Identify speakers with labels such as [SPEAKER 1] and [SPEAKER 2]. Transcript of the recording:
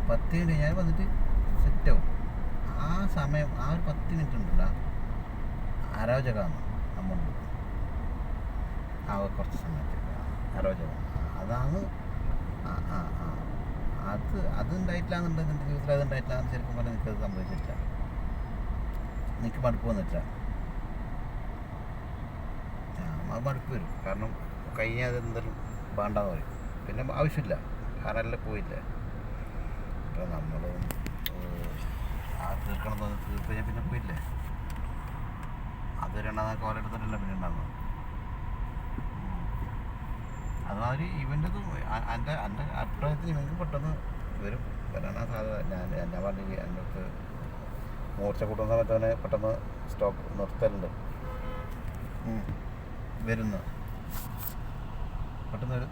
[SPEAKER 1] 10 minute ഞാൻ വന്നിട്ട് സെറ്റാവും. ആ സമയം ആ ഒരു 10 മിനിറ്റ് ഉണ്ടല്ല അരോചകമാണ് നമ്മളുണ്ട്. ആ കുറച്ച് സമയത്ത് അരോചകം അതാണ്. ആ ആ ആ അതുണ്ടായിട്ടില്ല എന്നുണ്ടെങ്കിൽ എൻ്റെ ജീവിതത്തിൽ അതുണ്ടായിട്ടില്ല എന്ന് ശരിക്കും പറഞ്ഞാൽ എനിക്കത് സംഭവിച്ചിട്ടില്ല. എനിക്ക് മടുപ്പ് വന്നിട്ടില്ല. അത് മടുപ്പ് വരും. കാരണം കഴിഞ്ഞാൽ അതെന്തെങ്കിലും വേണ്ടാന്ന് പറയും. പിന്നെ ആവശ്യമില്ല, കാരണം എല്ലാം പോയില്ലേ. അപ്പോൾ നമ്മൾ ആ തീർക്കണം തോന്നി തീർത്ത് കഴിഞ്ഞാൽ പിന്നെ പോയില്ലേ. അത് രണ്ടാമത്തെ കോലെടുത്തിട്ടല്ല പിന്നെ ഉണ്ടാകുന്നത്. അതുമാതിരി ഇവൻ്റെതും എൻ്റെ അഭിപ്രായത്തിൽ ഇവർക്ക് പെട്ടെന്ന് വരാനാ സാധ്യത. ഞാൻ പറഞ്ഞില്ല, എൻ്റെ അടുത്ത് മൂർച്ച കൂട്ടുന്ന സമയത്ത് തന്നെ പെട്ടെന്ന് സ്റ്റോപ്പ് നിർത്തലുണ്ട്. വരുന്നു പെട്ടെന്ന്